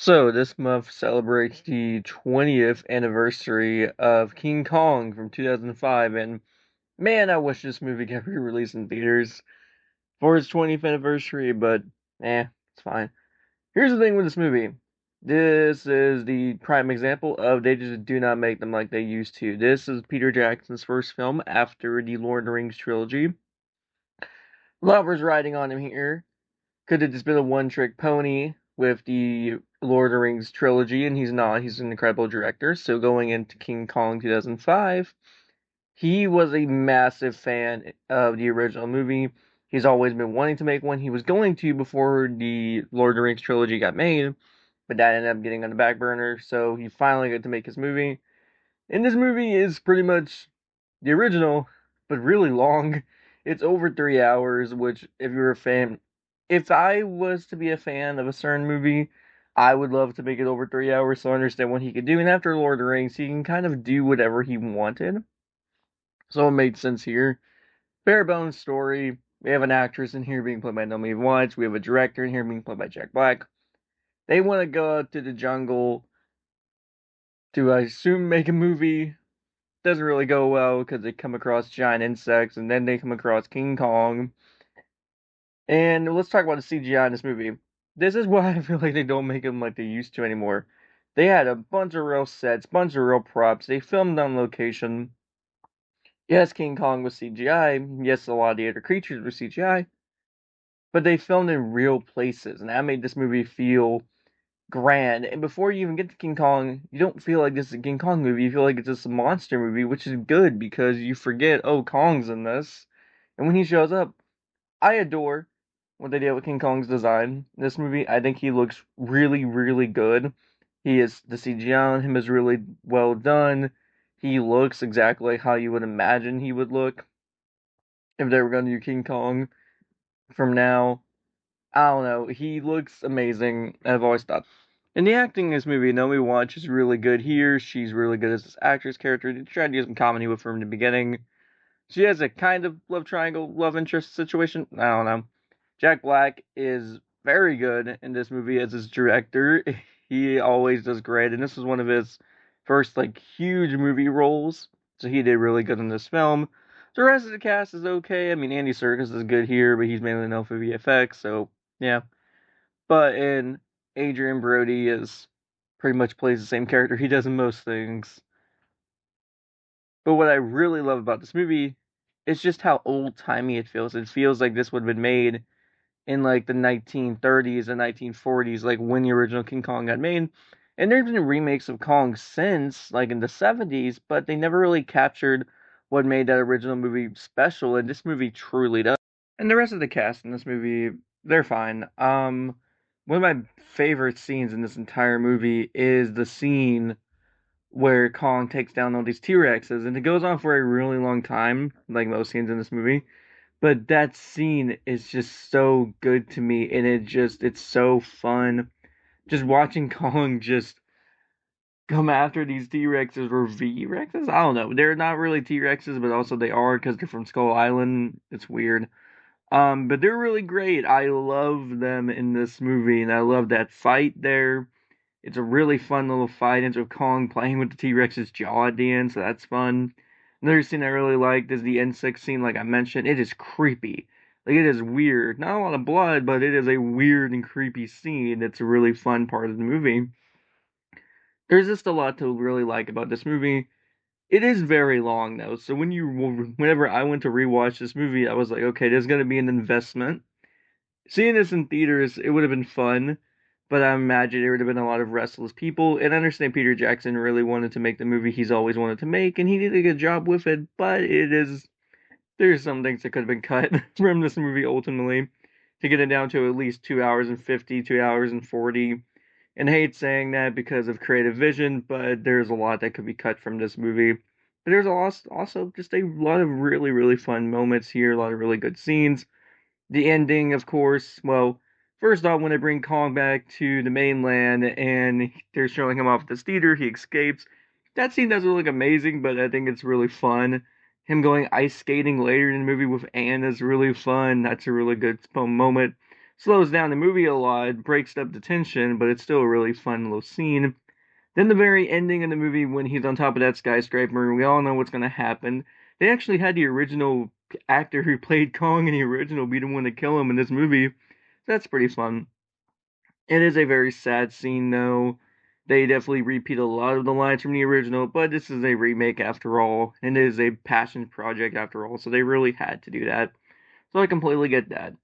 So, this month celebrates the 20th anniversary of King Kong from 2005, and man, I wish this movie got re-released in theaters for its 20th anniversary, but it's fine. Here's the thing with this movie. This is the prime example of they just do not make them like they used to. This is Peter Jackson's first film after the Lord of the Rings trilogy. Lovers riding on him here. Could have just been a one-trick pony with the Lord of the Rings trilogy, and he's not. He's an incredible director. So going into King Kong 2005, he was a massive fan of the original movie. He's always been wanting to make one. He was going to before the Lord of the Rings trilogy got made, but that ended up getting on the back burner. So he finally got to make his movie. And this movie is pretty much the original, but really long. It's over 3 hours, which, if you're a fan, if I was to be a fan of a certain movie, I would love to make it over 3 hours so I understand what he could do. And after Lord of the Rings, he can kind of do whatever he wanted. So it made sense here. Bare bones story. We have an actress in here being played by Naomi Watts. We have a director in here being played by Jack Black. They want to go out to the jungle to, I assume, make a movie. Doesn't really go well because they come across giant insects and then they come across King Kong. And let's talk about the CGI in this movie. This is why I feel like they don't make them like they used to anymore. They had a bunch of real sets, bunch of real props. They filmed on location. Yes, King Kong was CGI. Yes, a lot of the other creatures were CGI. But they filmed in real places, and that made this movie feel grand. And before you even get to King Kong, you don't feel like this is a King Kong movie. You feel like it's just a monster movie, which is good because you forget, oh, Kong's in this. And when he shows up, I adore what they did with King Kong's design in this movie. I think he looks really, really good. The CGI on him is really well done. He looks exactly like how you would imagine he would look if they were going to do King Kong from now. I don't know. He looks amazing. I've always thought. And the acting in this movie, Naomi Watts is really good here. She's really good as this actress character. They tried to do some comedy with her in the beginning. She has a kind of love triangle, love interest situation. I don't know. Jack Black is very good in this movie as his director. He always does great, and this was one of his first like huge movie roles. So he did really good in this film. The rest of the cast is okay. I mean, Andy Serkis is good here, but he's mainly known for VFX, so yeah. But in Adrian Brody is pretty much plays the same character he does in most things. But what I really love about this movie is just how old timey it feels. It feels like this would have been made in like the 1930s and 1940s, like when the original King Kong got made. And there's been remakes of Kong since, like in the 70s, but they never really captured what made that original movie special, and this movie truly does. And the rest of the cast in this movie, they're fine. One of my favorite scenes in this entire movie is the scene where Kong takes down all these T-Rexes, and it goes on for a really long time, like most scenes in this movie. But that scene is just so good to me, and it's so fun. Just watching Kong just come after these T-Rexes or V-Rexes? I don't know. They're not really T-Rexes, but also they are because they're from Skull Island. It's weird. But they're really great. I love them in this movie, and I love that fight there. It's a really fun little fight into Kong playing with the T-Rex's jaw at the end, so that's fun. Another scene I really liked is the insect scene, like I mentioned. It is creepy. Like, it is weird. Not a lot of blood, but it is a weird and creepy scene. It's a really fun part of the movie. There's just a lot to really like about this movie. It is very long, though, so whenever I went to rewatch this movie, I was like, okay, there's gonna be an investment. Seeing this in theaters, it would have been fun, but I imagine there would have been a lot of restless people. And I understand Peter Jackson really wanted to make the movie he's always wanted to make, and he did a good job with it. But there's some things that could have been cut from this movie ultimately to get it down to at least 2 hours and 50, 2 hours and 40. And I hate saying that because of creative vision, but there's a lot that could be cut from this movie. But there's also just a lot of really, really fun moments here, a lot of really good scenes. The ending, of course, well, first off, when they bring Kong back to the mainland and they're showing him off at this theater, he escapes. That scene doesn't look amazing, but I think it's really fun. Him going ice skating later in the movie with Anne is really fun. That's a really good moment. slows down the movie a lot, breaks up the tension, but it's still a really fun little scene. Then the very ending of the movie, when he's on top of that skyscraper, and we all know what's going to happen. They actually had the original actor who played Kong in the original be the one to kill him in this movie. So that's pretty fun. It is a very sad scene, though. They definitely repeat a lot of the lines from the original, but this is a remake after all, and it is a passion project after all, so they really had to do that. So I completely get that.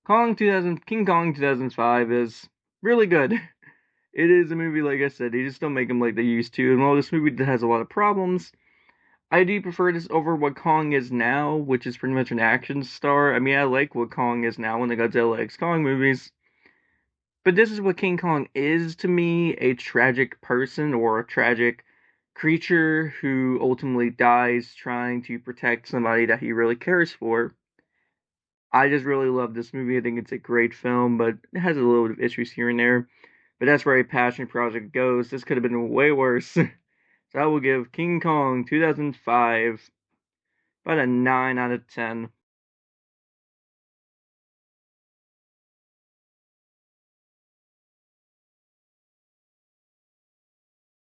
King Kong 2005 is really good. It is a movie, like I said, they just don't make them like they used to. And while this movie has a lot of problems, I do prefer this over what Kong is now, which is pretty much an action star. I mean, I like what Kong is now in the Godzilla X Kong movies. But this is what King Kong is to me, a tragic person or a tragic creature who ultimately dies trying to protect somebody that he really cares for. I just really love this movie. I think it's a great film, but it has a little bit of issues here and there. But that's where a passion project goes. This could have been way worse. So I will give King Kong 2005 about a 9 out of 10.